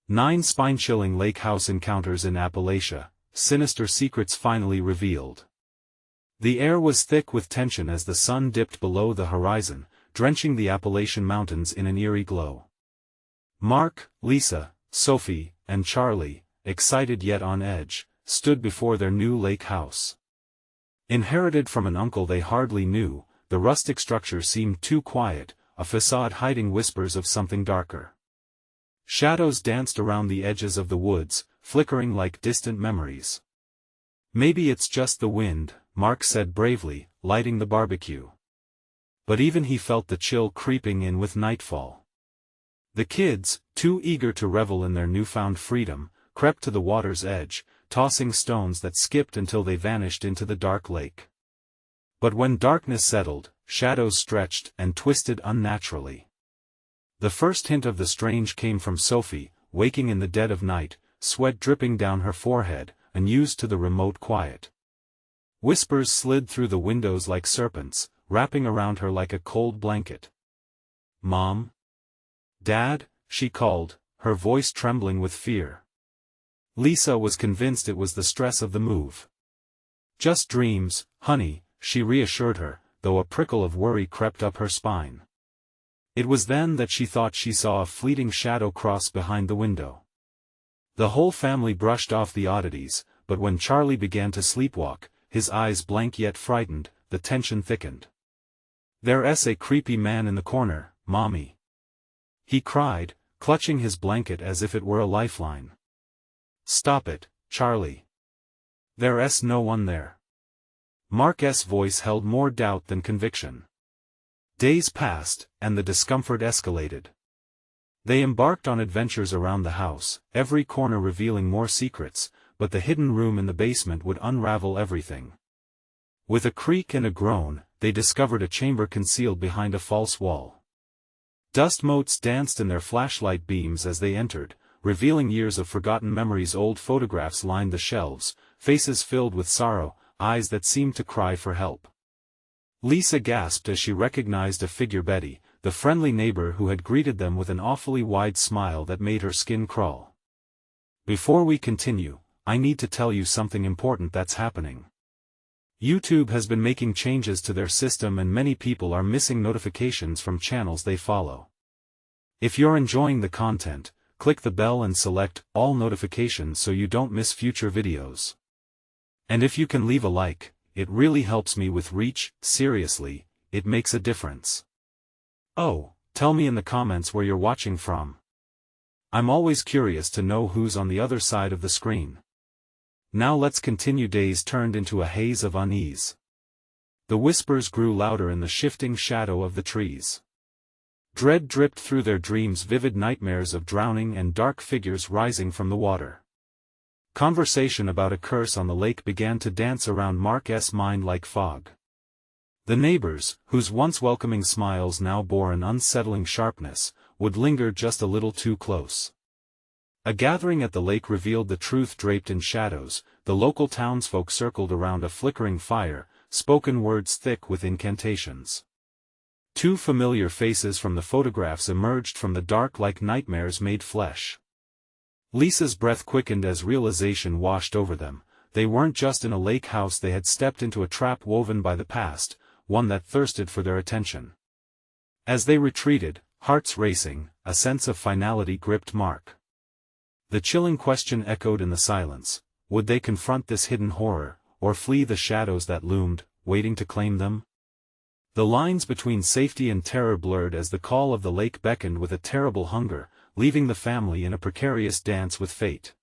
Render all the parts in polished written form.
9 spine-chilling lake house encounters in Appalachia, sinister secrets finally revealed. The air was thick with tension as the sun dipped below the horizon, drenching the Appalachian mountains in an eerie glow. Mark, Lisa, Sophie, and Charlie, excited yet on edge, stood before their new lake house. Inherited from an uncle they hardly knew, the rustic structure seemed too quiet, a facade hiding whispers of something darker. Shadows danced around the edges of the woods, flickering like distant memories. "Maybe it's just the wind," Mark said bravely, lighting the barbecue. But even he felt the chill creeping in with nightfall. The kids, too eager to revel in their newfound freedom, crept to the water's edge, tossing stones that skipped until they vanished into the dark lake. But when darkness settled, shadows stretched and twisted unnaturally. The first hint of the strange came from Sophie, waking in the dead of night, sweat dripping down her forehead, unused to the remote quiet. Whispers slid through the windows like serpents, wrapping around her like a cold blanket. "Mom? Dad?" she called, her voice trembling with fear. Lisa was convinced it was the stress of the move. "Just dreams, honey," she reassured her, though a prickle of worry crept up her spine. It was then that she thought she saw a fleeting shadow cross behind the window. The whole family brushed off the oddities, but when Charlie began to sleepwalk, his eyes blank yet frightened, the tension thickened. "There's a creepy man in the corner, Mommy," he cried, clutching his blanket as if it were a lifeline. "Stop it, Charlie. There's no one there." Mark's voice held more doubt than conviction. Days passed, and the discomfort escalated. They embarked on adventures around the house, every corner revealing more secrets, but the hidden room in the basement would unravel everything. With a creak and a groan, they discovered a chamber concealed behind a false wall. Dust motes danced in their flashlight beams as they entered, revealing years of forgotten memories. Old photographs lined the shelves, faces filled with sorrow, eyes that seemed to cry for help. Lisa gasped as she recognized a figure: Betty, the friendly neighbor who had greeted them with an awfully wide smile that made her skin crawl. "Before we continue, I need to tell you something important that's happening. YouTube has been making changes to their system and many people are missing notifications from channels they follow. If you're enjoying the content, click the bell and select all notifications so you don't miss future videos. And if you can leave a like, it really helps me with reach. Seriously, it makes a difference. Oh, tell me in the comments where you're watching from. I'm always curious to know who's on the other side of the screen. Now let's continue." Days turned into a haze of unease. The whispers grew louder in the shifting shadow of the trees. Dread dripped through their dreams, vivid nightmares of drowning and dark figures rising from the water. Conversation about a curse on the lake began to dance around Mark's mind like fog. The neighbors, whose once welcoming smiles now bore an unsettling sharpness, would linger just a little too close. A gathering at the lake revealed the truth draped in shadows. The local townsfolk circled around a flickering fire, spoken words thick with incantations. 2 familiar faces from the photographs emerged from the dark like nightmares made flesh. Lisa's breath quickened as realization washed over them. They weren't just in a lake house, they had stepped into a trap woven by the past, one that thirsted for their attention. As they retreated, hearts racing, a sense of finality gripped Mark. The chilling question echoed in the silence: would they confront this hidden horror, or flee the shadows that loomed, waiting to claim them? The lines between safety and terror blurred as the call of the lake beckoned with a terrible hunger, leaving the family in a precarious dance with fate.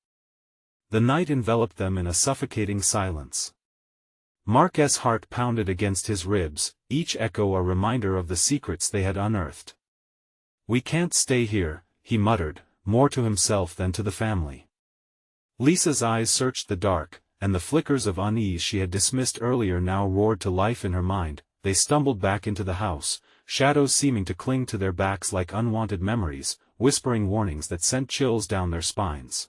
The night enveloped them in a suffocating silence. Mark's heart pounded against his ribs, each echo a reminder of the secrets they had unearthed. "We can't stay here," he muttered, more to himself than to the family. Lisa's eyes searched the dark, and the flickers of unease she had dismissed earlier now roared to life in her mind. They stumbled back into the house, shadows seeming to cling to their backs like unwanted memories, whispering warnings that sent chills down their spines.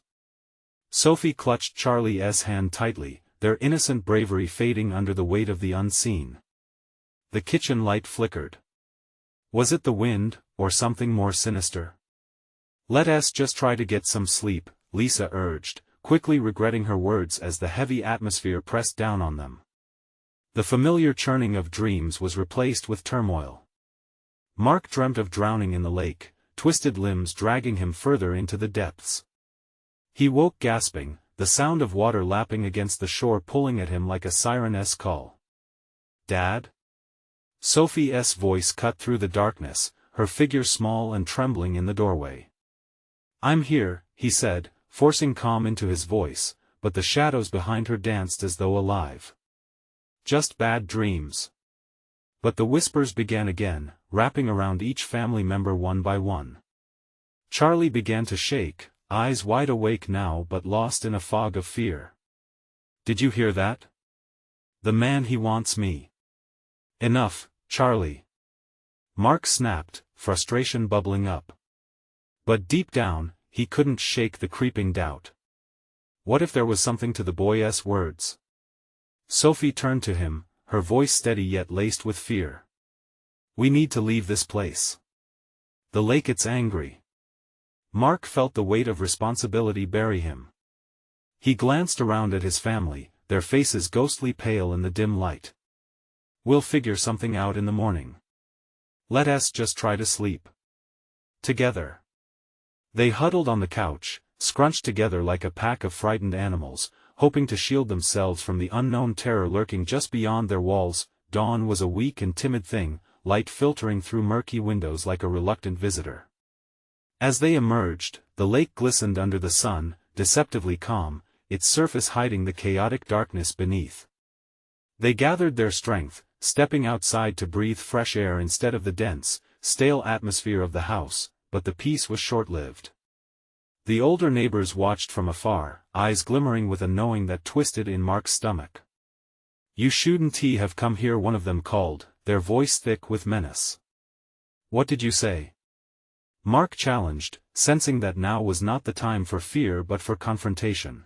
Sophie clutched Charlie's hand tightly, their innocent bravery fading under the weight of the unseen. The kitchen light flickered. Was it the wind, or something more sinister? Let us just try to get some sleep, Lisa urged, quickly regretting her words as the heavy atmosphere pressed down on them. The familiar churning of dreams was replaced with turmoil. Mark dreamt of drowning in the lake, twisted limbs dragging him further into the depths. He woke gasping, the sound of water lapping against the shore pulling at him like a siren's call. "Dad?" Sophie's voice cut through the darkness, her figure small and trembling in the doorway. "I'm here," he said, forcing calm into his voice, but the shadows behind her danced as though alive. "Just bad dreams." But the whispers began again, wrapping around each family member one by one. Charlie began to shake, eyes wide awake now but lost in a fog of fear. "Did you hear that? The man, he wants me." "Enough, Charlie." Mark snapped, frustration bubbling up. But deep down, he couldn't shake the creeping doubt. What if there was something to the boy's words? Sophie turned to him, her voice steady yet laced with fear. "We need to leave this place. The lake, it's angry." Mark felt the weight of responsibility bury him. He glanced around at his family, their faces ghostly pale in the dim light. "We'll figure something out in the morning. Let us just try to sleep together." They huddled on the couch, scrunched together like a pack of frightened animals, hoping to shield themselves from the unknown terror lurking just beyond their walls. Dawn was a weak and timid thing, light filtering through murky windows like a reluctant visitor. As they emerged, the lake glistened under the sun, deceptively calm, its surface hiding the chaotic darkness beneath. They gathered their strength, stepping outside to breathe fresh air instead of the dense, stale atmosphere of the house, but the peace was short-lived. The older neighbors watched from afar, eyes glimmering with a knowing that twisted in Mark's stomach. "You shouldn't have come here," one of them called, their voice thick with menace. "What did you say?" Mark challenged, sensing that now was not the time for fear but for confrontation.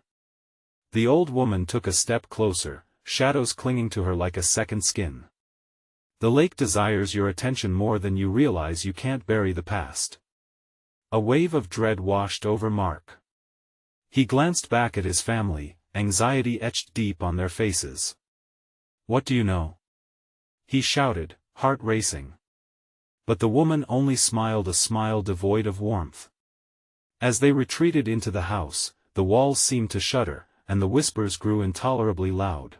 The old woman took a step closer, shadows clinging to her like a second skin. "The lake desires your attention more than you realize. You can't bury the past." A wave of dread washed over Mark. He glanced back at his family, anxiety etched deep on their faces. "What do you know?" he shouted, heart racing. But the woman only smiled, a smile devoid of warmth. As they retreated into the house, the walls seemed to shudder, and the whispers grew intolerably loud.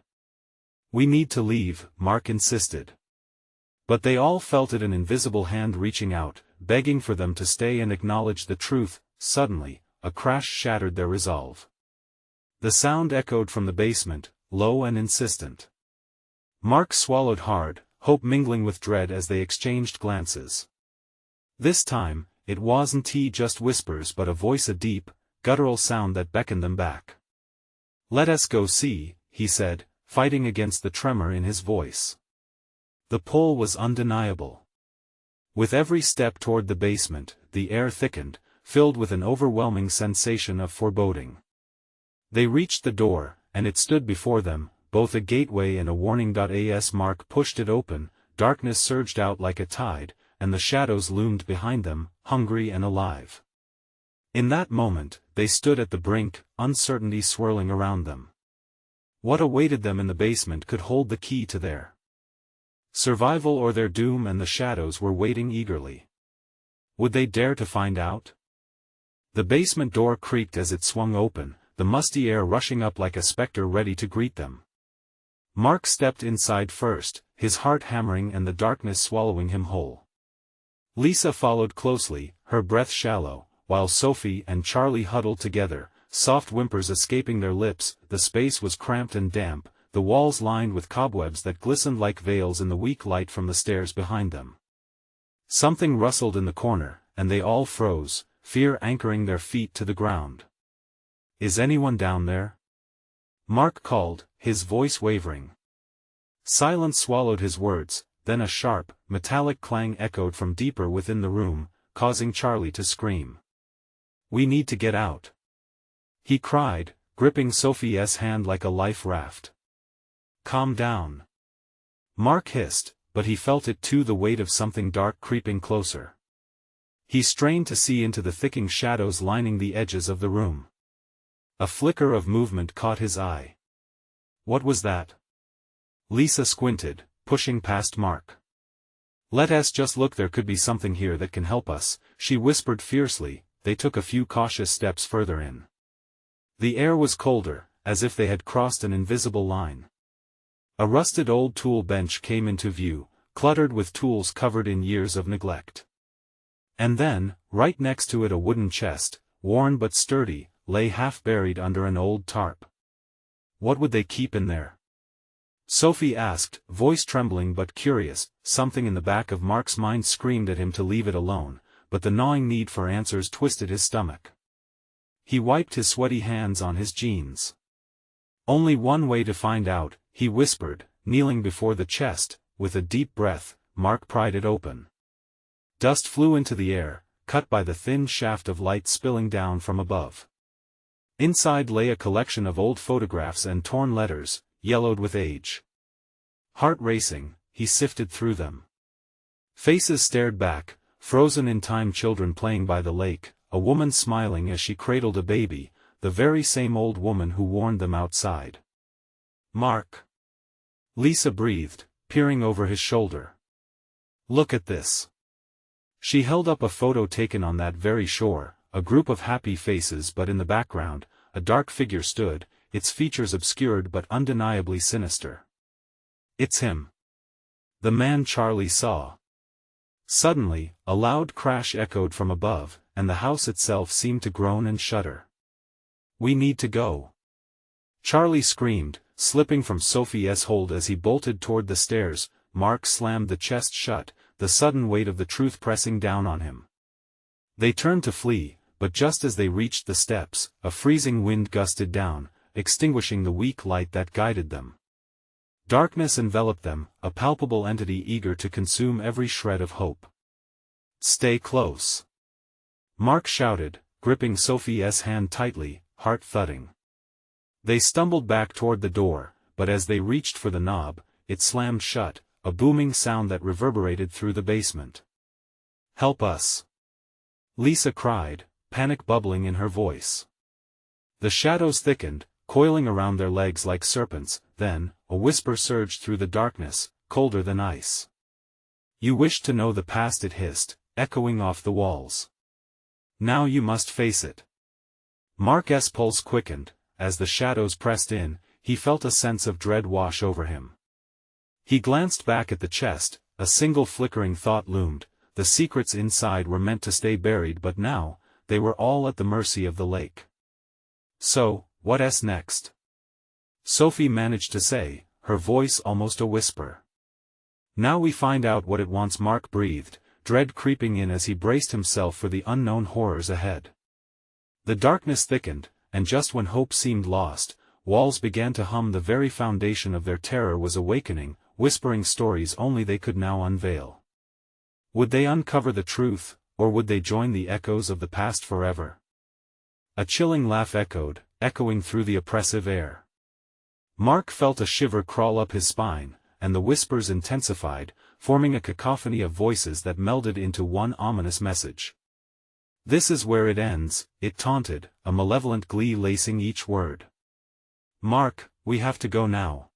"We need to leave," Mark insisted. But they all felt it, an invisible hand reaching out, begging for them to stay and acknowledge the truth. Suddenly, a crash shattered their resolve. The sound echoed from the basement, low and insistent. Mark swallowed hard, hope mingling with dread as they exchanged glances. This time, it wasn't just whispers but a voice, a deep, guttural sound that beckoned them back. "Let us go see," he said, fighting against the tremor in his voice. The pull was undeniable. With every step toward the basement, the air thickened, filled with an overwhelming sensation of foreboding. They reached the door, and it stood before them, both a gateway and a warning. As Mark pushed it open, darkness surged out like a tide, and the shadows loomed behind them, hungry and alive. In that moment, they stood at the brink, uncertainty swirling around them. What awaited them in the basement could hold the key to their survival or their doom, and the shadows were waiting eagerly. Would they dare to find out? The basement door creaked as it swung open, the musty air rushing up like a specter ready to greet them. Mark stepped inside first, his heart hammering and the darkness swallowing him whole. Lisa followed closely, her breath shallow, while Sophie and Charlie huddled together, soft whimpers escaping their lips. The space was cramped and damp, the walls lined with cobwebs that glistened like veils in the weak light from the stairs behind them. Something rustled in the corner, and they all froze, fear anchoring their feet to the ground. "Is anyone down there?" Mark called, his voice wavering. Silence swallowed his words, then a sharp, metallic clang echoed from deeper within the room, causing Charlie to scream. "We need to get out," he cried, gripping Sophie's hand like a life raft. "Calm down," Mark hissed, but he felt it too, the weight of something dark creeping closer. He strained to see into the thickening shadows lining the edges of the room. A flicker of movement caught his eye. What was that? Lisa squinted, pushing past Mark. Let us just look, there could be something here that can help us, she whispered fiercely. They took a few cautious steps further in. The air was colder, as if they had crossed an invisible line. A rusted old tool bench came into view, cluttered with tools covered in years of neglect. And then, right next to it, a wooden chest, worn but sturdy, lay half buried under an old tarp. What would they keep in there? Sophie asked, voice trembling but curious. Something in the back of Mark's mind screamed at him to leave it alone, but the gnawing need for answers twisted his stomach. He wiped his sweaty hands on his jeans. Only one way to find out, he whispered, kneeling before the chest. With a deep breath, Mark pried it open. Dust flew into the air, cut by the thin shaft of light spilling down from above. Inside lay a collection of old photographs and torn letters, yellowed with age. Heart racing, he sifted through them. Faces stared back, frozen in time, children playing by the lake, a woman smiling as she cradled a baby, the very same old woman who warned them outside. Mark. Lisa breathed, peering over his shoulder. Look at this. She held up a photo taken on that very shore, a group of happy faces, but in the background, a dark figure stood, its features obscured but undeniably sinister. It's him. The man Charlie saw. Suddenly, a loud crash echoed from above, and the house itself seemed to groan and shudder. We need to go. Charlie screamed, slipping from Sophie's hold as he bolted toward the stairs. Mark slammed the chest shut, the sudden weight of the truth pressing down on him. They turned to flee, but just as they reached the steps, a freezing wind gusted down, extinguishing the weak light that guided them. Darkness enveloped them, a palpable entity eager to consume every shred of hope. Stay close. Mark shouted, gripping Sophie's hand tightly, heart thudding. They stumbled back toward the door, but as they reached for the knob, it slammed shut, a booming sound that reverberated through the basement. Help us! Lisa cried, panic bubbling in her voice. The shadows thickened, coiling around their legs like serpents. Then, a whisper surged through the darkness, colder than ice. You wished to know the past, it hissed, echoing off the walls. Now you must face it. Mark's pulse quickened. As the shadows pressed in, he felt a sense of dread wash over him. He glanced back at the chest, a single flickering thought loomed. The secrets inside were meant to stay buried, but now, they were all at the mercy of the lake. So, what's next? Sophie managed to say, her voice almost a whisper. Now we find out what it wants, Mark breathed, dread creeping in as he braced himself for the unknown horrors ahead. The darkness thickened, and just when hope seemed lost, walls began to hum. The very foundation of their terror was awakening, whispering stories only they could now unveil. Would they uncover the truth, or would they join the echoes of the past forever? A chilling laugh echoed, echoing through the oppressive air. Mark felt a shiver crawl up his spine, and the whispers intensified, forming a cacophony of voices that melded into one ominous message. This is where it ends, it taunted, a malevolent glee lacing each word. Mark, we have to go now.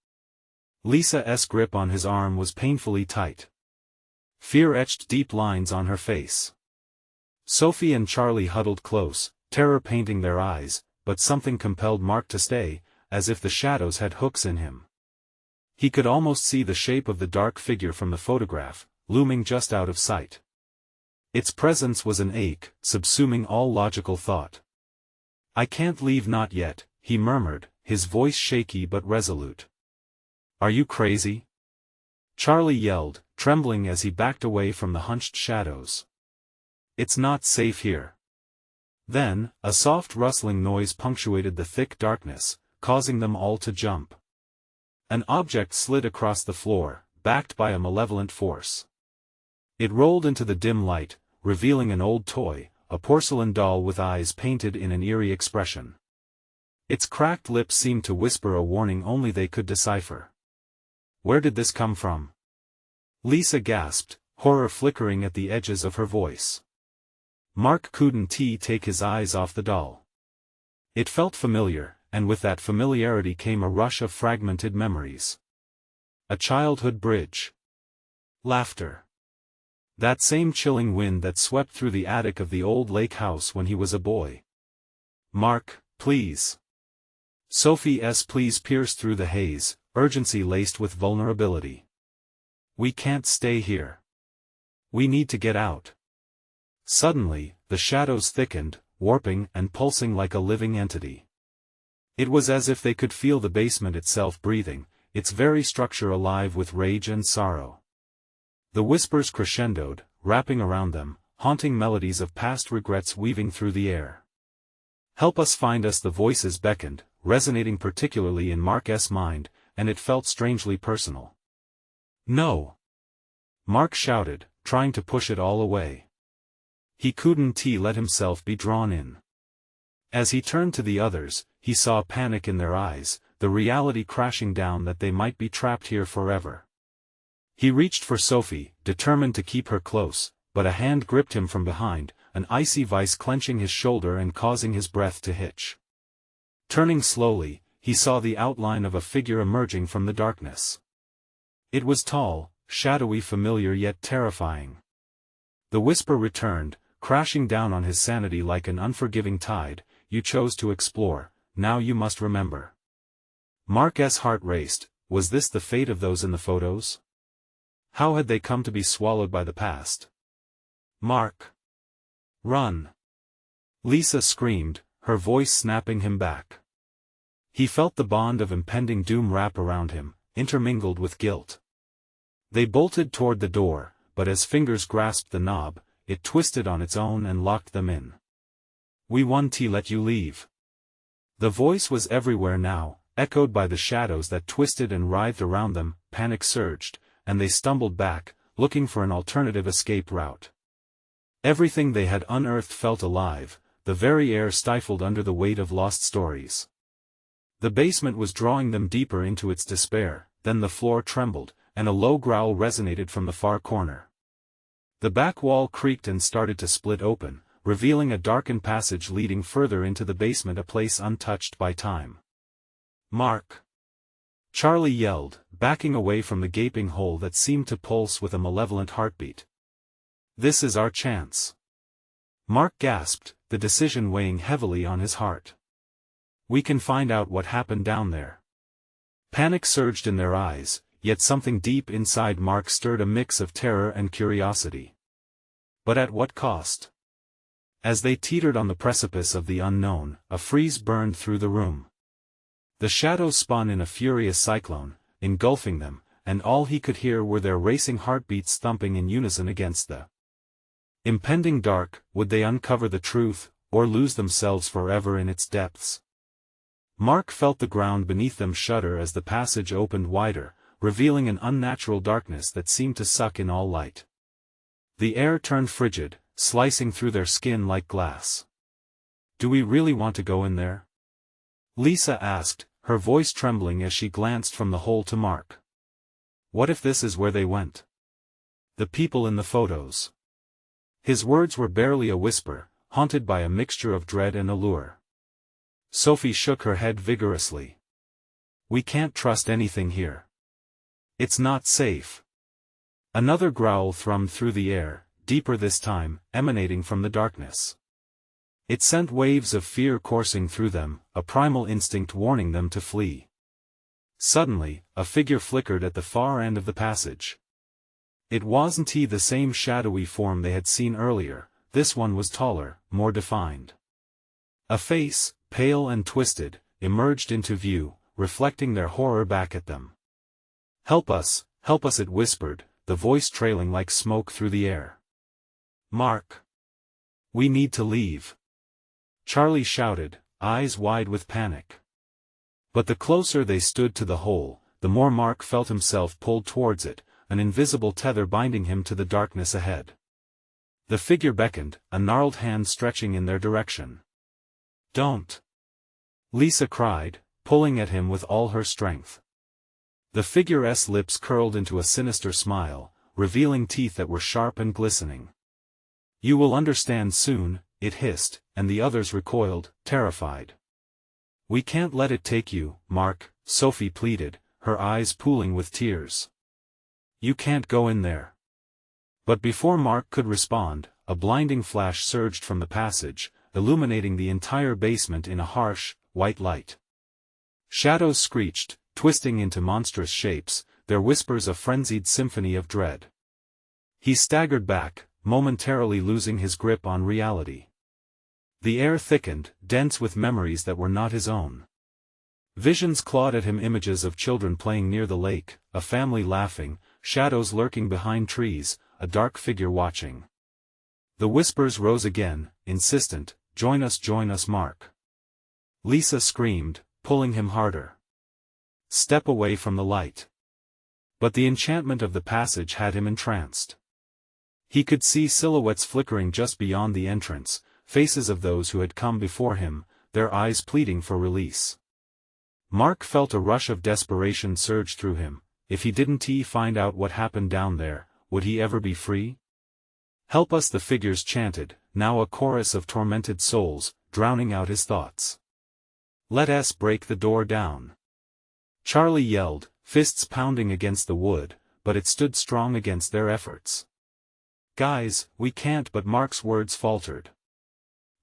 Lisa's grip on his arm was painfully tight. Fear etched deep lines on her face. Sophie and Charlie huddled close, terror painting their eyes, but something compelled Mark to stay, as if the shadows had hooks in him. He could almost see the shape of the dark figure from the photograph, looming just out of sight. Its presence was an ache, subsuming all logical thought. I can't leave, not yet, he murmured, his voice shaky but resolute. Are you crazy? Charlie yelled, trembling as he backed away from the hunched shadows. It's not safe here. Then, a soft rustling noise punctuated the thick darkness, causing them all to jump. An object slid across the floor, backed by a malevolent force. It rolled into the dim light, revealing an old toy, a porcelain doll with eyes painted in an eerie expression. Its cracked lips seemed to whisper a warning only they could decipher. Where did this come from? Lisa gasped, horror flickering at the edges of her voice. Mark couldn't take his eyes off the doll. It felt familiar, and with that familiarity came a rush of fragmented memories. A childhood bridge. Laughter. That same chilling wind that swept through the attic of the old lake house when he was a boy. Mark, please. Sophie's pleas pierced through the haze, urgency laced with vulnerability. We can't stay here. We need to get out. Suddenly, the shadows thickened, warping and pulsing like a living entity. It was as if they could feel the basement itself breathing, its very structure alive with rage and sorrow. The whispers crescendoed, wrapping around them, haunting melodies of past regrets weaving through the air. Help us find us, the voices beckoned, resonating particularly in Mark's mind, and it felt strangely personal. No! Mark shouted, trying to push it all away. He couldn't let himself be drawn in. As he turned to the others, he saw panic in their eyes, the reality crashing down that they might be trapped here forever. He reached for Sophie, determined to keep her close, but a hand gripped him from behind, an icy vice clenching his shoulder and causing his breath to hitch. Turning slowly, he saw the outline of a figure emerging from the darkness. It was tall, shadowy, familiar yet terrifying. The whisper returned, crashing down on his sanity like an unforgiving tide. You chose to explore, now you must remember. Mark's heart raced. Was this the fate of those in the photos? How had they come to be swallowed by the past? Mark! Run! Lisa screamed, her voice snapping him back. He felt the bond of impending doom wrap around him, intermingled with guilt. They bolted toward the door, but as fingers grasped the knob, it twisted on its own and locked them in. We won't let you leave. The voice was everywhere now, echoed by the shadows that twisted and writhed around them. Panic surged, and they stumbled back, looking for an alternative escape route. Everything they had unearthed felt alive, the very air stifled under the weight of lost stories. The basement was drawing them deeper into its despair. Then the floor trembled, and a low growl resonated from the far corner. The back wall creaked and started to split open, revealing a darkened passage leading further into the basement, a place untouched by time. Mark! Charlie yelled, backing away from the gaping hole that seemed to pulse with a malevolent heartbeat. This is our chance. Mark gasped, the decision weighing heavily on his heart. We can find out what happened down there. Panic surged in their eyes, yet something deep inside Mark stirred a mix of terror and curiosity. But at what cost? As they teetered on the precipice of the unknown, a freeze burned through the room. The shadows spun in a furious cyclone, engulfing them, and all he could hear were their racing heartbeats thumping in unison against the impending dark. Would they uncover the truth, or lose themselves forever in its depths? Mark felt the ground beneath them shudder as the passage opened wider, revealing an unnatural darkness that seemed to suck in all light. The air turned frigid, slicing through their skin like glass. Do we really want to go in there? Lisa asked, her voice trembling as she glanced from the hole to Mark. What if this is where they went? The people in the photos. His words were barely a whisper, haunted by a mixture of dread and allure. Sophie shook her head vigorously. We can't trust anything here. It's not safe. Another growl thrummed through the air, deeper this time, emanating from the darkness. It sent waves of fear coursing through them, a primal instinct warning them to flee. Suddenly, a figure flickered at the far end of the passage. It wasn't the same shadowy form they had seen earlier. This one was taller, more defined. A face, pale and twisted, emerged into view, reflecting their horror back at them. Help us, it whispered, the voice trailing like smoke through the air. Mark! We need to leave. Charlie shouted, eyes wide with panic. But the closer they stood to the hole, the more Mark felt himself pulled towards it, an invisible tether binding him to the darkness ahead. The figure beckoned, a gnarled hand stretching in their direction. Don't! Lisa cried, pulling at him with all her strength. The figure's lips curled into a sinister smile, revealing teeth that were sharp and glistening. You will understand soon, it hissed, and the others recoiled, terrified. We can't let it take you, Mark, Sophie pleaded, her eyes pooling with tears. You can't go in there. But before Mark could respond, a blinding flash surged from the passage, illuminating the entire basement in a harsh, white light. Shadows screeched, twisting into monstrous shapes, their whispers a frenzied symphony of dread. He staggered back, momentarily losing his grip on reality. The air thickened, dense with memories that were not his own. Visions clawed at him, images of children playing near the lake, a family laughing, shadows lurking behind trees, a dark figure watching. The whispers rose again, insistent, join us, Mark. Lisa screamed, pulling him harder. Step away from the light. But the enchantment of the passage had him entranced. He could see silhouettes flickering just beyond the entrance, faces of those who had come before him, their eyes pleading for release. Mark felt a rush of desperation surge through him. If he didn't find out what happened down there, would he ever be free? Help us, the figures chanted, now a chorus of tormented souls, drowning out his thoughts. Let us break the door down. Charlie yelled, fists pounding against the wood, but it stood strong against their efforts. Guys, we can't, but Mark's words faltered.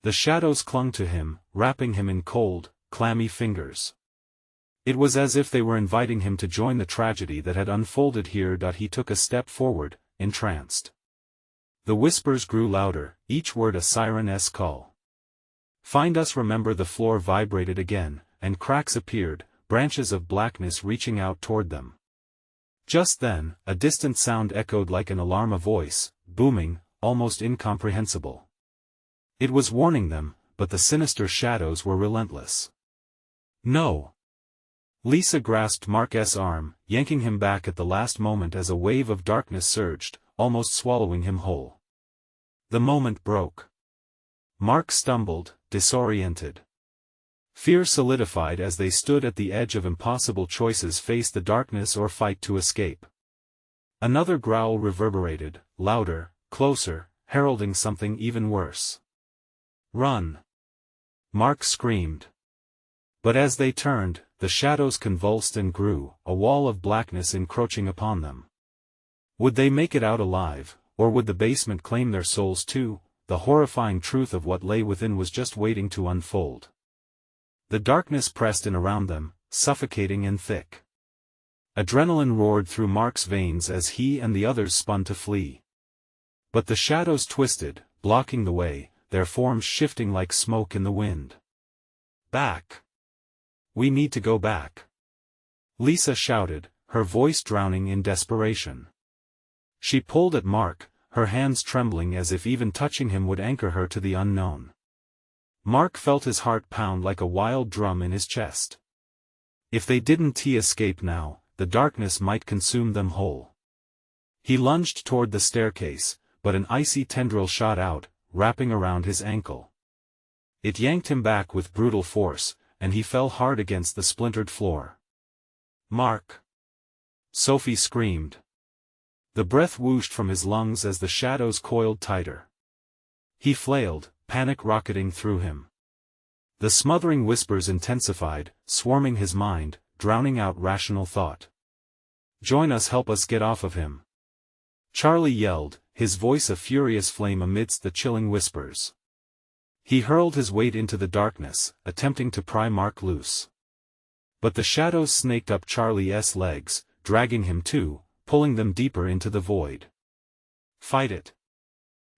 The shadows clung to him, wrapping him in cold, clammy fingers. It was as if they were inviting him to join the tragedy that had unfolded here. He took a step forward, entranced. The whispers grew louder, each word a siren-esque call. Find us, remember. The floor vibrated again, and cracks appeared, branches of blackness reaching out toward them. Just then, a distant sound echoed like an alarm, a voice, booming, almost incomprehensible. It was warning them, but the sinister shadows were relentless. No! Lisa grasped Mark's arm, yanking him back at the last moment as a wave of darkness surged, almost swallowing him whole. The moment broke. Mark stumbled, disoriented. Fear solidified as they stood at the edge of impossible choices: face the darkness or fight to escape. Another growl reverberated, louder, closer, heralding something even worse. Run! Mark screamed. But as they turned, the shadows convulsed and grew, a wall of blackness encroaching upon them. Would they make it out alive, or would the basement claim their souls too? The horrifying truth of what lay within was just waiting to unfold. The darkness pressed in around them, suffocating and thick. Adrenaline roared through Mark's veins as he and the others spun to flee. But the shadows twisted, blocking the way, their forms shifting like smoke in the wind. Back! We need to go back! Lisa shouted, her voice drowning in desperation. She pulled at Mark, her hands trembling as if even touching him would anchor her to the unknown. Mark felt his heart pound like a wild drum in his chest. If they didn't escape now, the darkness might consume them whole. He lunged toward the staircase, but an icy tendril shot out, wrapping around his ankle. It yanked him back with brutal force, and he fell hard against the splintered floor. Mark! Sophie screamed. The breath whooshed from his lungs as the shadows coiled tighter. He flailed, panic rocketing through him. The smothering whispers intensified, swarming his mind, drowning out rational thought. Join us, help us get off of him! Charlie yelled, his voice a furious flame amidst the chilling whispers. He hurled his weight into the darkness, attempting to pry Mark loose. But the shadows snaked up Charlie's legs, dragging him too, pulling them deeper into the void. Fight it!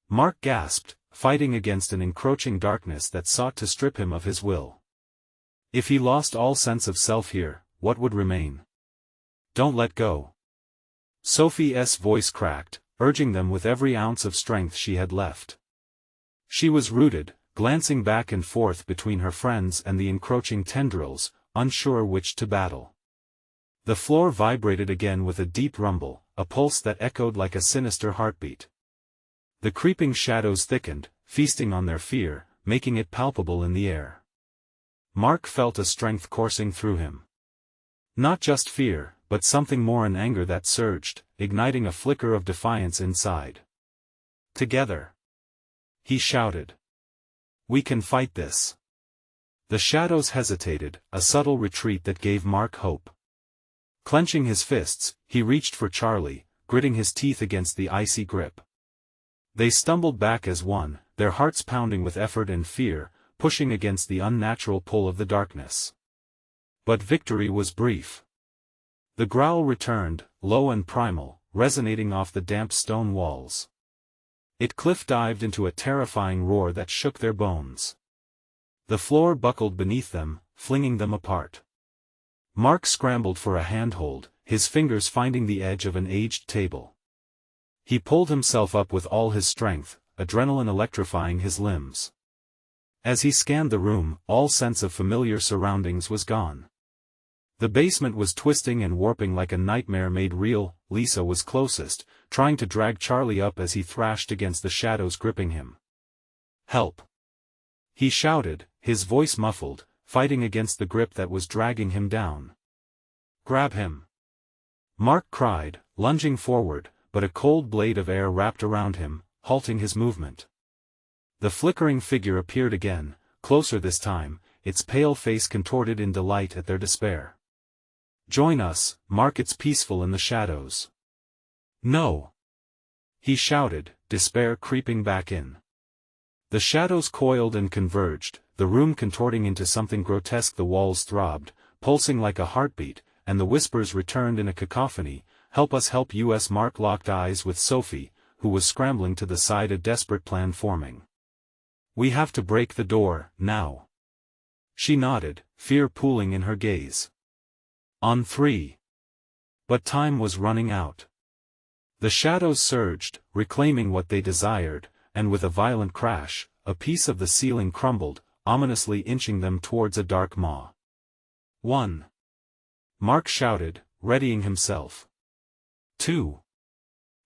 Mark gasped, fighting against an encroaching darkness that sought to strip him of his will. If he lost all sense of self here, what would remain? Don't let go! Sophie's voice cracked, urging them with every ounce of strength she had left. She was rooted, glancing back and forth between her friends and the encroaching tendrils, unsure which to battle. The floor vibrated again with a deep rumble, a pulse that echoed like a sinister heartbeat. The creeping shadows thickened, feasting on their fear, making it palpable in the air. Mark felt a strength coursing through him. Not just fear, but something more, an anger that surged, igniting a flicker of defiance inside. Together! he shouted. "We can fight this." The shadows hesitated, a subtle retreat that gave Mark hope. Clenching his fists, he reached for Charlie, gritting his teeth against the icy grip. They stumbled back as one, their hearts pounding with effort and fear, pushing against the unnatural pull of the darkness. But victory was brief. The growl returned, low and primal, resonating off the damp stone walls. It cliff-dived into a terrifying roar that shook their bones. The floor buckled beneath them, flinging them apart. Mark scrambled for a handhold, his fingers finding the edge of an aged table. He pulled himself up with all his strength, adrenaline electrifying his limbs. As he scanned the room, all sense of familiar surroundings was gone. The basement was twisting and warping like a nightmare made real. Lisa was closest, trying to drag Charlie up as he thrashed against the shadows gripping him. "Help!" he shouted, his voice muffled, fighting against the grip that was dragging him down. "Grab him!" Mark cried, lunging forward, but a cold blade of air wrapped around him, halting his movement. The flickering figure appeared again, closer this time, its pale face contorted in delight at their despair. "Join us, Mark, it's peaceful in the shadows." "No!" he shouted, despair creeping back in. The shadows coiled and converged, the room contorting into something grotesque. The walls throbbed, pulsing like a heartbeat, and the whispers returned in a cacophony. "Help us, help us!" Mark locked eyes with Sophie, who was scrambling to the side, a desperate plan forming. "We have to break the door, now." She nodded, fear pooling in her gaze. "On three." But time was running out. The shadows surged, reclaiming what they desired, and with a violent crash, a piece of the ceiling crumbled, ominously inching them towards a dark maw. "One!" Mark shouted, readying himself. "Two!"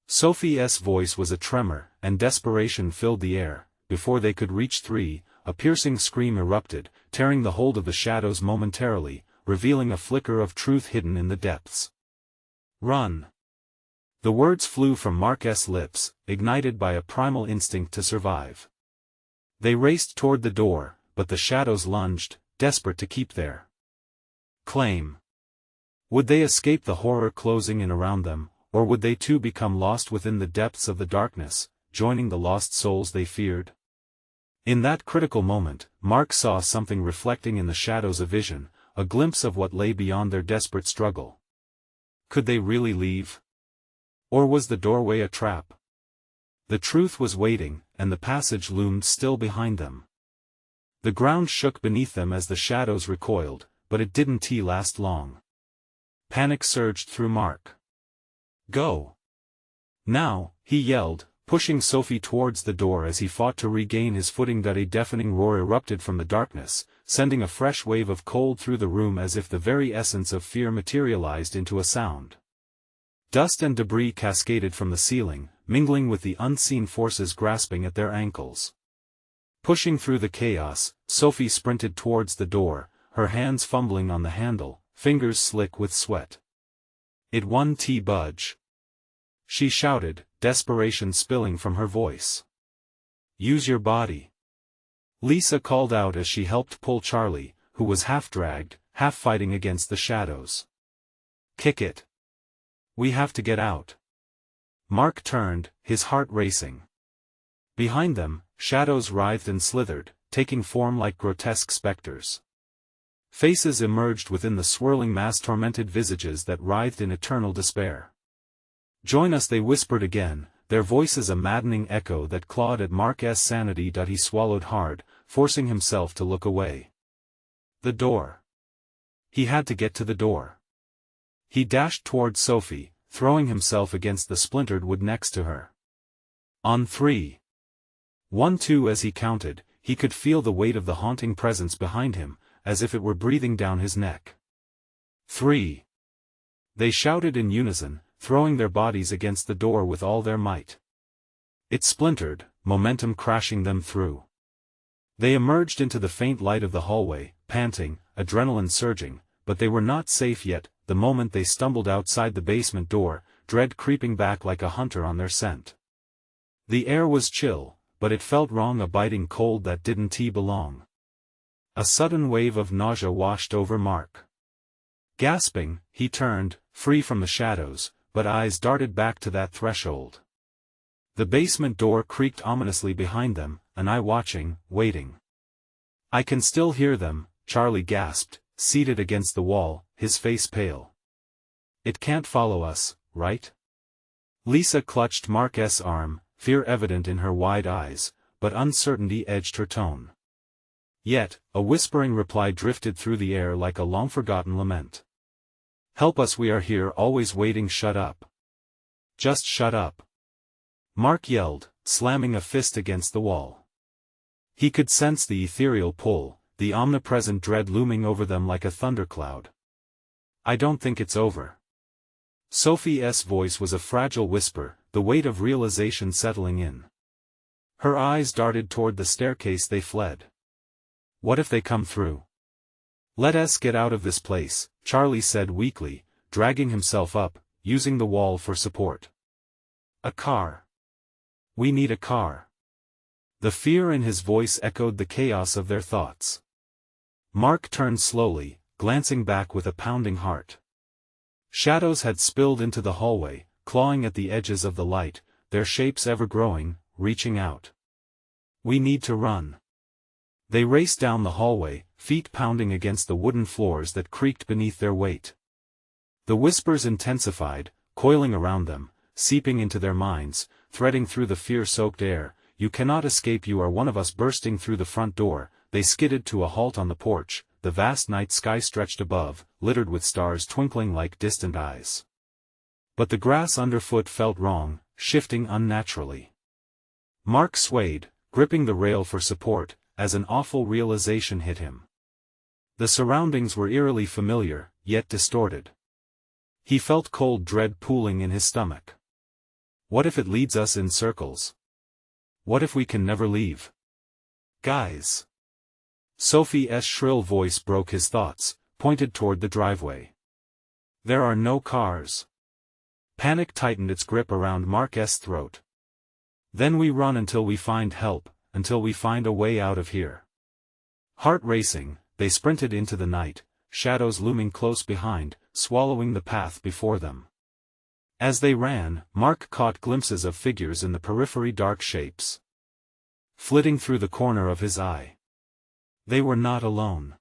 Sophie's voice was a tremor, and desperation filled the air. Before they could reach three, a piercing scream erupted, tearing the hold of the shadows momentarily, revealing a flicker of truth hidden in the depths. "Run!" The words flew from Mark's lips, ignited by a primal instinct to survive. They raced toward the door, but the shadows lunged, desperate to keep their claim. Would they escape the horror closing in around them, or would they too become lost within the depths of the darkness, joining the lost souls they feared? In that critical moment, Mark saw something reflecting in the shadows, a vision, a glimpse of what lay beyond their desperate struggle. Could they really leave? Or was the doorway a trap? The truth was waiting, and the passage loomed still behind them. The ground shook beneath them as the shadows recoiled, but it didn't last long. Panic surged through Mark. "Go! Now!" he yelled, pushing Sophie towards the door as he fought to regain his footing. A deafening roar erupted from the darkness, sending a fresh wave of cold through the room as if the very essence of fear materialized into a sound. Dust and debris cascaded from the ceiling, mingling with the unseen forces grasping at their ankles. Pushing through the chaos, Sophie sprinted towards the door, her hands fumbling on the handle, fingers slick with sweat. "It won't budge," she shouted, desperation spilling from her voice. "Use your body," Lisa called out as she helped pull Charlie, who was half dragged, half fighting against the shadows. "Kick it. We have to get out." Mark turned, his heart racing. Behind them, shadows writhed and slithered, taking form like grotesque specters. Faces emerged within the swirling mass, tormented visages that writhed in eternal despair. "Join us," they whispered again, their voices a maddening echo that clawed at Mark's sanity. He swallowed hard, forcing himself to look away. The door. He had to get to the door. He dashed toward Sophie, throwing himself against the splintered wood next to her. "On three." 1, 2. As he counted, he could feel the weight of the haunting presence behind him, as if it were breathing down his neck. 3. They shouted in unison, throwing their bodies against the door with all their might. It splintered, momentum crashing them through. They emerged into the faint light of the hallway, panting, adrenaline surging, but they were not safe yet. The moment they stumbled outside the basement door, dread creeping back like a hunter on their scent. The air was chill, but it felt wrong, a biting cold that didn't belong. A sudden wave of nausea washed over Mark. Gasping, he turned, free from the shadows, but eyes darted back to that threshold. The basement door creaked ominously behind them, an eye watching, waiting. "I can still hear them," Charlie gasped, seated against the wall, his face pale. "It can't follow us, right?" Lisa clutched Mark's arm, fear evident in her wide eyes, but uncertainty edged her tone. Yet, a whispering reply drifted through the air like a long-forgotten lament. "Help us, we are here always waiting, shut up. Just shut up." Mark yelled, slamming a fist against the wall. He could sense the ethereal pull, the omnipresent dread looming over them like a thundercloud. "I don't think it's over." Sophie's voice was a fragile whisper, the weight of realization settling in. Her eyes darted toward the staircase they fled. "What if they come through?" "Let us get out of this place," Charlie said weakly, dragging himself up, using the wall for support. "A car. We need a car." The fear in his voice echoed the chaos of their thoughts. Mark turned slowly, glancing back with a pounding heart. Shadows had spilled into the hallway, clawing at the edges of the light, their shapes ever growing, reaching out. "We need to run." They raced down the hallway, feet pounding against the wooden floors that creaked beneath their weight. The whispers intensified, coiling around them, seeping into their minds, threading through the fear-soaked air. "You cannot escape, you are one of us." Bursting through the front door, they skidded to a halt on the porch. The vast night sky stretched above, littered with stars twinkling like distant eyes. But the grass underfoot felt wrong, shifting unnaturally. Mark swayed, gripping the rail for support, as an awful realization hit him. The surroundings were eerily familiar, yet distorted. He felt cold dread pooling in his stomach. What if it leads us in circles? What if we can never leave? "Guys!" Sophie's shrill voice broke his thoughts, pointed toward the driveway. "There are no cars." Panic tightened its grip around Mark's throat. "Then we run until we find help, until we find a way out of here." Heart racing, they sprinted into the night, shadows looming close behind, swallowing the path before them. As they ran, Mark caught glimpses of figures in the periphery, dark shapes flitting through the corner of his eye. They were not alone.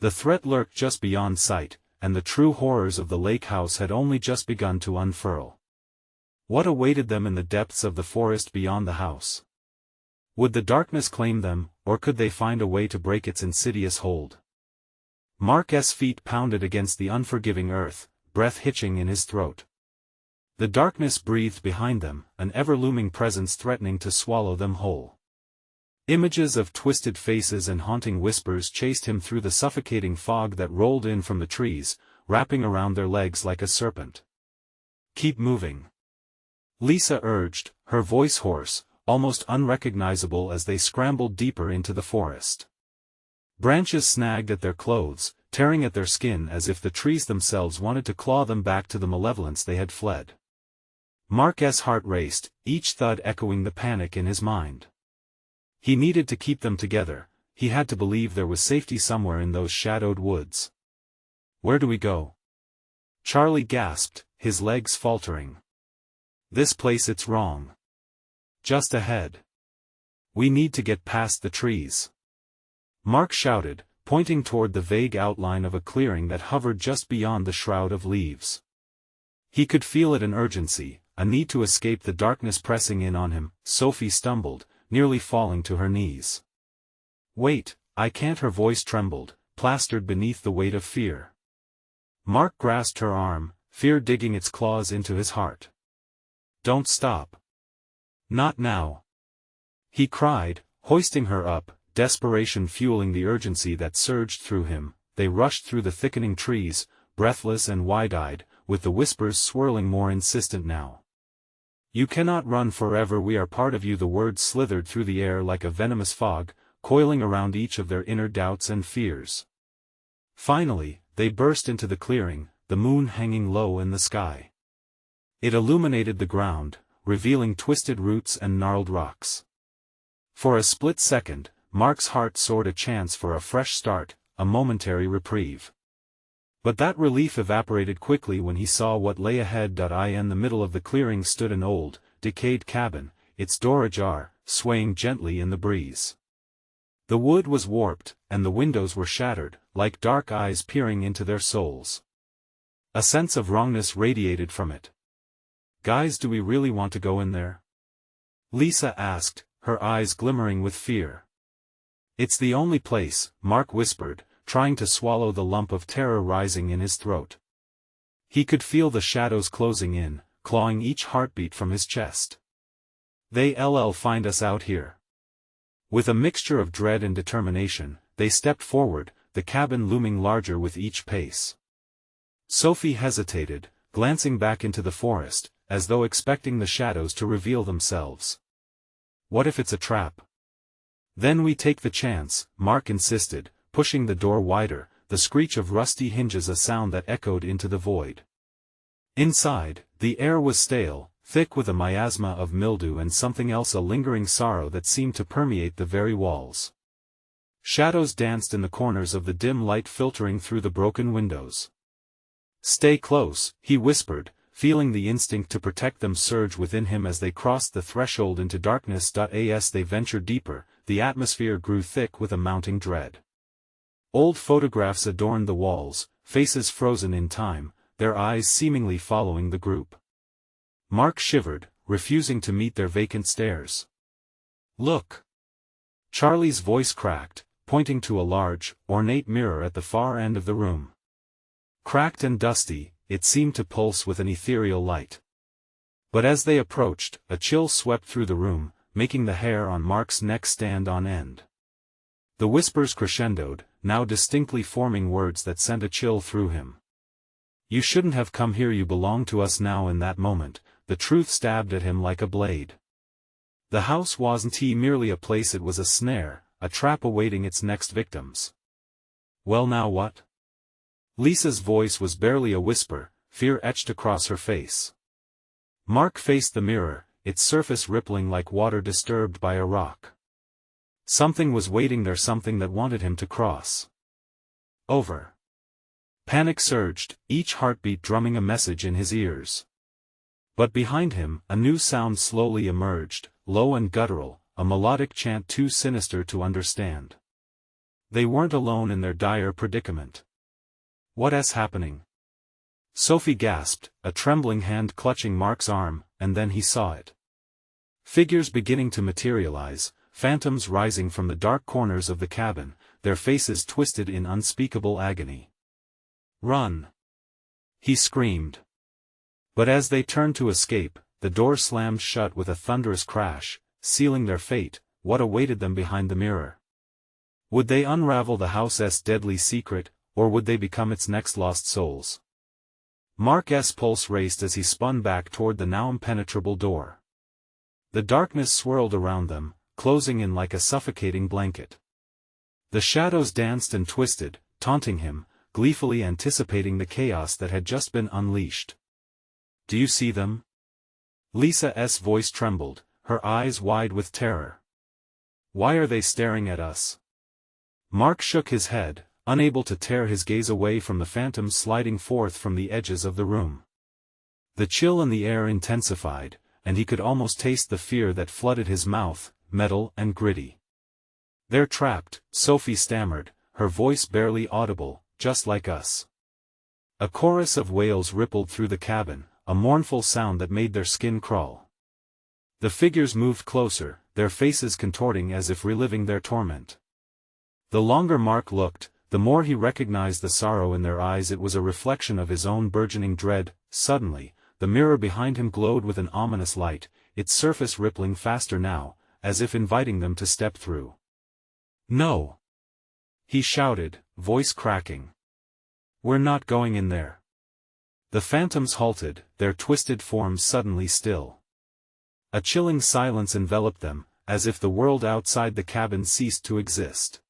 The threat lurked just beyond sight, and the true horrors of the lake house had only just begun to unfurl. What awaited them in the depths of the forest beyond the house? Would the darkness claim them, or could they find a way to break its insidious hold? Mark's feet pounded against the unforgiving earth, breath hitching in his throat. The darkness breathed behind them, an ever-looming presence threatening to swallow them whole. Images of twisted faces and haunting whispers chased him through the suffocating fog that rolled in from the trees, wrapping around their legs like a serpent. "Keep moving," Lisa urged, her voice hoarse, almost unrecognizable as they scrambled deeper into the forest. Branches snagged at their clothes, tearing at their skin as if the trees themselves wanted to claw them back to the malevolence they had fled. Mark's heart raced, each thud echoing the panic in his mind. He needed to keep them together, he had to believe there was safety somewhere in those shadowed woods. "Where do we go?" Charlie gasped, his legs faltering. "This place, it's wrong. Just ahead. We need to get past the trees." Mark shouted, pointing toward the vague outline of a clearing that hovered just beyond the shroud of leaves. He could feel it, an urgency, a need to escape the darkness pressing in on him. Sophie stumbled, nearly falling to her knees. "Wait, I can't." Her voice trembled, plastered beneath the weight of fear. Mark grasped her arm, fear digging its claws into his heart. "Don't stop. Not now," he cried, hoisting her up, desperation fueling the urgency that surged through him. They rushed through the thickening trees, breathless and wide-eyed, with the whispers swirling more insistent now. "You cannot run forever, we are part of you." The words slithered through the air like a venomous fog, coiling around each of their inner doubts and fears. Finally, they burst into the clearing, the moon hanging low in the sky. It illuminated the ground, revealing twisted roots and gnarled rocks. For a split second, Mark's heart soared a chance for a fresh start, a momentary reprieve. But that relief evaporated quickly when he saw what lay ahead. In the middle of the clearing stood an old, decayed cabin, its door ajar, swaying gently in the breeze. The wood was warped, and the windows were shattered, like dark eyes peering into their souls. A sense of wrongness radiated from it. "Guys, do we really want to go in there?" Lisa asked, her eyes glimmering with fear. "It's the only place," Mark whispered, trying to swallow the lump of terror rising in his throat. He could feel the shadows closing in, clawing each heartbeat from his chest. "They'll find us out here." With a mixture of dread and determination, they stepped forward, the cabin looming larger with each pace. Sophie hesitated, glancing back into the forest, as though expecting the shadows to reveal themselves. "What if it's a trap?" "Then we take the chance," Mark insisted, pushing the door wider, the screech of rusty hinges a sound that echoed into the void. Inside, the air was stale, thick with a miasma of mildew and something else, a lingering sorrow that seemed to permeate the very walls. Shadows danced in the corners of the dim light filtering through the broken windows. "Stay close," he whispered, feeling the instinct to protect them surge within him as they crossed the threshold into darkness. As they ventured deeper, the atmosphere grew thick with a mounting dread. Old photographs adorned the walls, faces frozen in time, their eyes seemingly following the group. Mark shivered, refusing to meet their vacant stares. "Look!" Charlie's voice cracked, pointing to a large, ornate mirror at the far end of the room. Cracked and dusty, it seemed to pulse with an ethereal light. But as they approached, a chill swept through the room, making the hair on Mark's neck stand on end. The whispers crescendoed, now distinctly forming words that sent a chill through him. "You shouldn't have come here, you belong to us now." In that moment, the truth stabbed at him like a blade. The house wasn't merely a place, it was a snare, a trap awaiting its next victims. "Well, now what?" Lisa's voice was barely a whisper, fear etched across her face. Mark faced the mirror, its surface rippling like water disturbed by a rock. Something was waiting there, something that wanted him to cross over. Panic surged, each heartbeat drumming a message in his ears. But behind him, a new sound slowly emerged, low and guttural, a melodic chant too sinister to understand. They weren't alone in their dire predicament. "What's happening?" Sophie gasped, a trembling hand clutching Mark's arm, and then he saw it. Figures beginning to materialize, phantoms rising from the dark corners of the cabin, their faces twisted in unspeakable agony. "Run!" he screamed. But as they turned to escape, the door slammed shut with a thunderous crash, sealing their fate. What awaited them behind the mirror? Would they unravel the house's deadly secret, or would they become its next lost souls? Mark's pulse raced as he spun back toward the now impenetrable door. The darkness swirled around them, closing in like a suffocating blanket. The shadows danced and twisted, taunting him, gleefully anticipating the chaos that had just been unleashed. "Do you see them?" Lisa's voice trembled, her eyes wide with terror. "Why are they staring at us?" Mark shook his head, unable to tear his gaze away from the phantoms sliding forth from the edges of the room. The chill in the air intensified, and he could almost taste the fear that flooded his mouth, metal and gritty. "They're trapped," Sophie stammered, her voice barely audible, "just like us." A chorus of wails rippled through the cabin, a mournful sound that made their skin crawl. The figures moved closer, their faces contorting as if reliving their torment. The longer Mark looked, the more he recognized the sorrow in their eyes. It was a reflection of his own burgeoning dread. Suddenly, the mirror behind him glowed with an ominous light, its surface rippling faster now, as if inviting them to step through. "No!" he shouted, voice cracking. "We're not going in there." The phantoms halted, their twisted forms suddenly still. A chilling silence enveloped them, as if the world outside the cabin ceased to exist.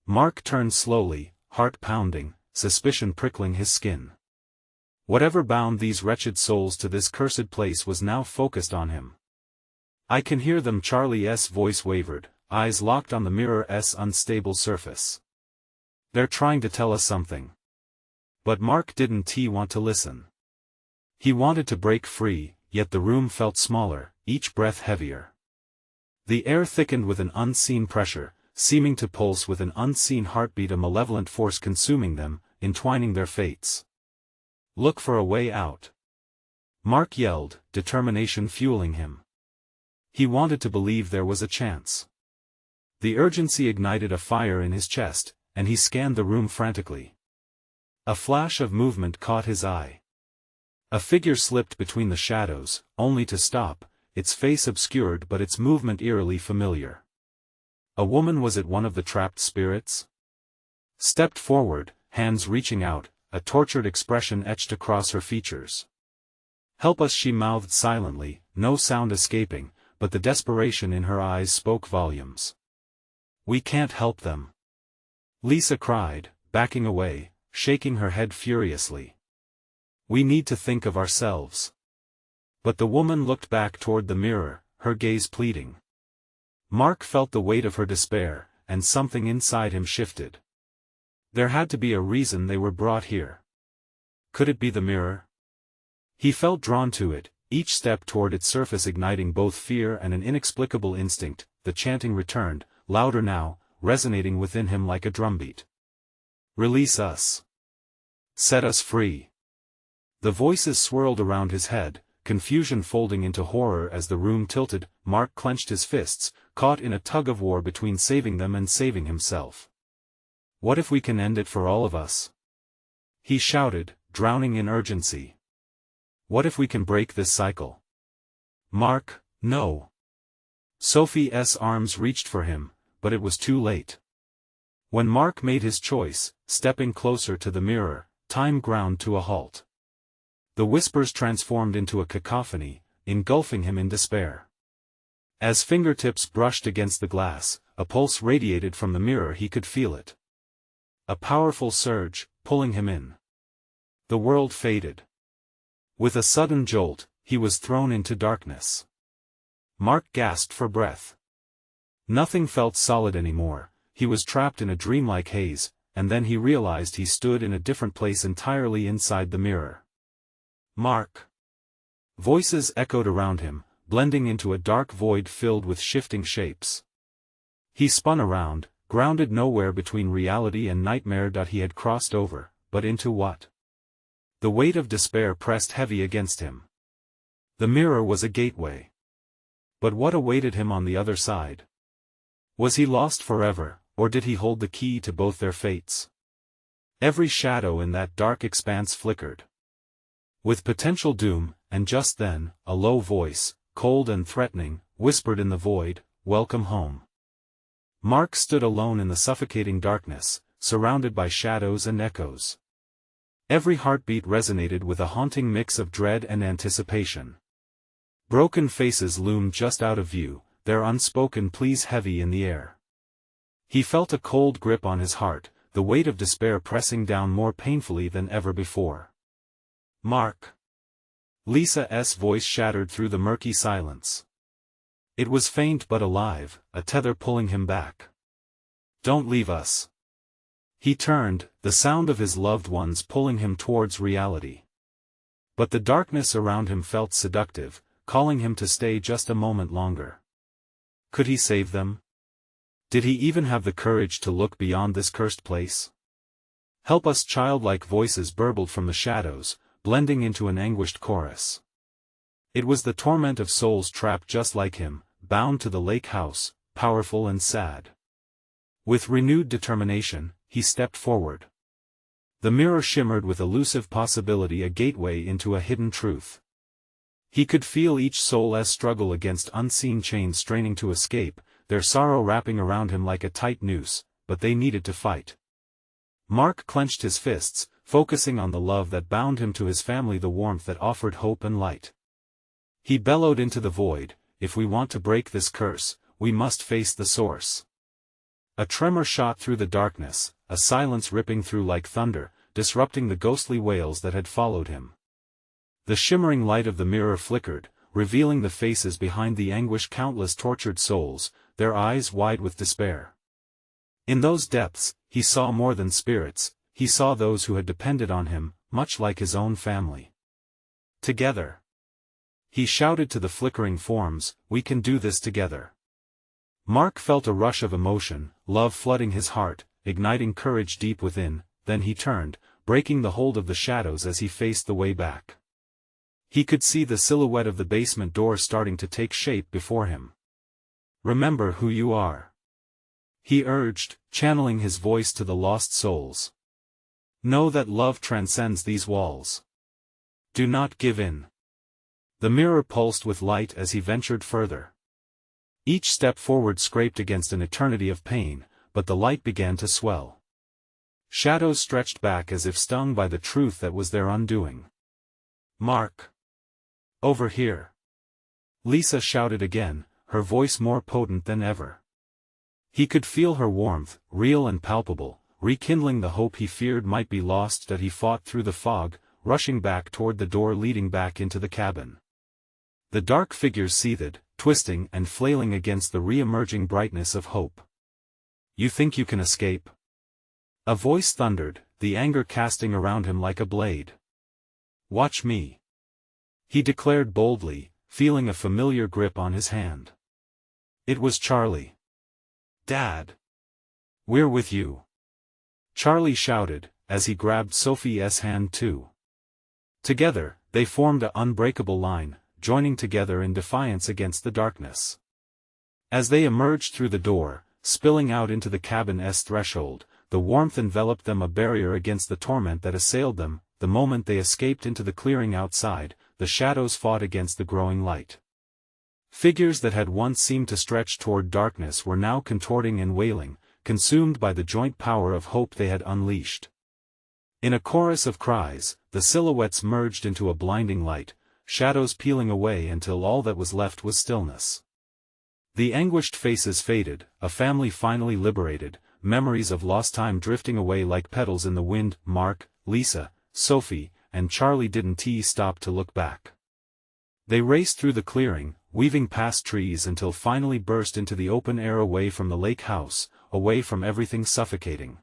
Mark turned slowly, heart pounding, suspicion prickling his skin. Whatever bound these wretched souls to this cursed place was now focused on him. I can hear them. Charlie's voice wavered, eyes locked on the mirror's unstable surface. They're trying to tell us something. But Mark didn't want to listen. He wanted to break free, yet the room felt smaller, each breath heavier. The air thickened with an unseen pressure, seeming to pulse with an unseen heartbeat, a malevolent force consuming them, entwining their fates. Look for a way out. Mark yelled, determination fueling him. He wanted to believe there was a chance. The urgency ignited a fire in his chest, and he scanned the room frantically. A flash of movement caught his eye. A figure slipped between the shadows, only to stop, its face obscured but its movement eerily familiar. A woman. Was it one of the trapped spirits? Stepped forward, hands reaching out, a tortured expression etched across her features. Help us, she mouthed silently, no sound escaping, but the desperation in her eyes spoke volumes. We can't help them. Lisa cried, backing away, shaking her head furiously. We need to think of ourselves. But the woman looked back toward the mirror, her gaze pleading. Mark felt the weight of her despair, and something inside him shifted. There had to be a reason they were brought here. Could it be the mirror? He felt drawn to it, each step toward its surface igniting both fear and an inexplicable instinct. The chanting returned, louder now, resonating within him like a drumbeat. Release us. Set us free. The voices swirled around his head, confusion folding into horror as the room tilted. Mark clenched his fists, caught in a tug-of-war between saving them and saving himself. What if we can end it for all of us? He shouted, drowning in urgency. What if we can break this cycle? Mark, no. Sophie's arms reached for him, but it was too late. When Mark made his choice, stepping closer to the mirror, time ground to a halt. The whispers transformed into a cacophony, engulfing him in despair. As fingertips brushed against the glass, a pulse radiated from the mirror. He could feel it. A powerful surge, pulling him in. The world faded. With a sudden jolt, he was thrown into darkness. Mark gasped for breath. Nothing felt solid anymore. He was trapped in a dreamlike haze, and then he realized he stood in a different place entirely inside the mirror. Mark. Voices echoed around him, blending into a dark void filled with shifting shapes. He spun around, grounded nowhere between reality and nightmare. He had crossed over, but into what? The weight of despair pressed heavy against him. The mirror was a gateway. But what awaited him on the other side? Was he lost forever, or did he hold the key to both their fates? Every shadow in that dark expanse flickered with potential doom, and just then, a low voice, cold and threatening, whispered in the void, "Welcome home." Mark stood alone in the suffocating darkness, surrounded by shadows and echoes. Every heartbeat resonated with a haunting mix of dread and anticipation. Broken faces loomed just out of view, their unspoken pleas heavy in the air. He felt a cold grip on his heart, the weight of despair pressing down more painfully than ever before. Mark. Lisa's voice shattered through the murky silence. It was faint but alive, a tether pulling him back. Don't leave us. He turned, the sound of his loved ones pulling him towards reality. But the darkness around him felt seductive, calling him to stay just a moment longer. Could he save them? Did he even have the courage to look beyond this cursed place? Help us, childlike voices burbled from the shadows, blending into an anguished chorus. It was the torment of souls trapped just like him, bound to the lake house, powerful and sad. With renewed determination, he stepped forward. The mirror shimmered with elusive possibility, a gateway into a hidden truth. He could feel each soul's struggle against unseen chains straining to escape, their sorrow wrapping around him like a tight noose, but they needed to fight. Mark clenched his fists, focusing on the love that bound him to his family, the warmth that offered hope and light. He bellowed into the void, "If we want to break this curse, we must face the source." A tremor shot through the darkness, a silence ripping through like thunder, disrupting the ghostly wails that had followed him. The shimmering light of the mirror flickered, revealing the faces behind the anguish countless tortured souls, their eyes wide with despair. In those depths, he saw more than spirits, he saw those who had depended on him, much like his own family. Together. He shouted to the flickering forms, "We can do this together." Mark felt a rush of emotion, love flooding his heart, igniting courage deep within, then he turned, breaking the hold of the shadows as he faced the way back. He could see the silhouette of the basement door starting to take shape before him. "Remember who you are," he urged, channeling his voice to the lost souls. "Know that love transcends these walls. Do not give in." The mirror pulsed with light as he ventured further. Each step forward scraped against an eternity of pain, but the light began to swell. Shadows stretched back as if stung by the truth that was their undoing. "Mark! Over here!" Lisa shouted again, her voice more potent than ever. He could feel her warmth, real and palpable, rekindling the hope he feared might be lost as he fought through the fog, rushing back toward the door leading back into the cabin. The dark figures seethed, twisting and flailing against the re-emerging brightness of hope. "You think you can escape?" A voice thundered, the anger casting around him like a blade. "Watch me," he declared boldly, feeling a familiar grip on his hand. It was Charlie. "Dad! We're with you!" Charlie shouted, as he grabbed Sophie's hand too. Together, they formed an unbreakable line, joining together in defiance against the darkness. As they emerged through the door, spilling out into the cabin's threshold, the warmth enveloped them, a barrier against the torment that assailed them. The moment they escaped into the clearing outside, the shadows fought against the growing light. Figures that had once seemed to stretch toward darkness were now contorting and wailing, consumed by the joint power of hope they had unleashed. In a chorus of cries, the silhouettes merged into a blinding light, shadows peeling away until all that was left was stillness. The anguished faces faded, a family finally liberated, memories of lost time drifting away like petals in the wind. Mark, Lisa, Sophie, and Charlie didn't stop to look back. They raced through the clearing, weaving past trees until finally burst into the open air, away from the lake house, away from everything suffocating.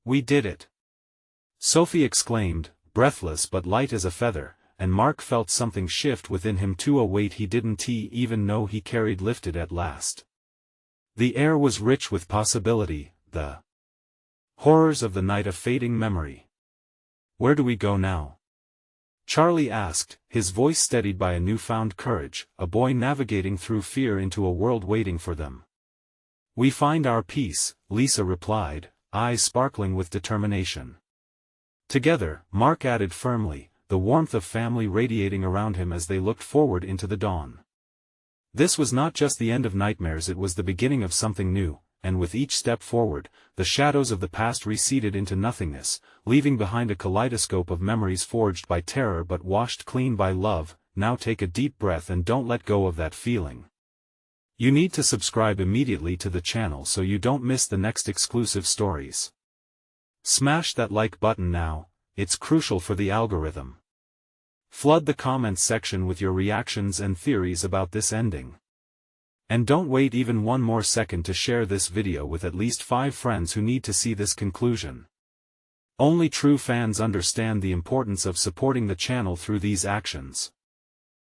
"We did it!" Sophie exclaimed, breathless but light as a feather, and Mark felt something shift within him too, a weight he didn't even know he carried lifted at last. The air was rich with possibility, the horrors of the night a fading memory. "Where do we go now?" Charlie asked, his voice steadied by a newfound courage, a boy navigating through fear into a world waiting for them. "We find our peace," Lisa replied, eyes sparkling with determination. Together, Mark added firmly, the warmth of family radiating around him as they looked forward into the dawn. This was not just the end of nightmares, it was the beginning of something new, and with each step forward, the shadows of the past receded into nothingness, leaving behind a kaleidoscope of memories forged by terror but washed clean by love. Now take a deep breath and don't let go of that feeling. You need to subscribe immediately to the channel so you don't miss the next exclusive stories. Smash that like button now, it's crucial for the algorithm. Flood the comments section with your reactions and theories about this ending. And don't wait even one more second to share this video with at least 5 friends who need to see this conclusion. Only true fans understand the importance of supporting the channel through these actions.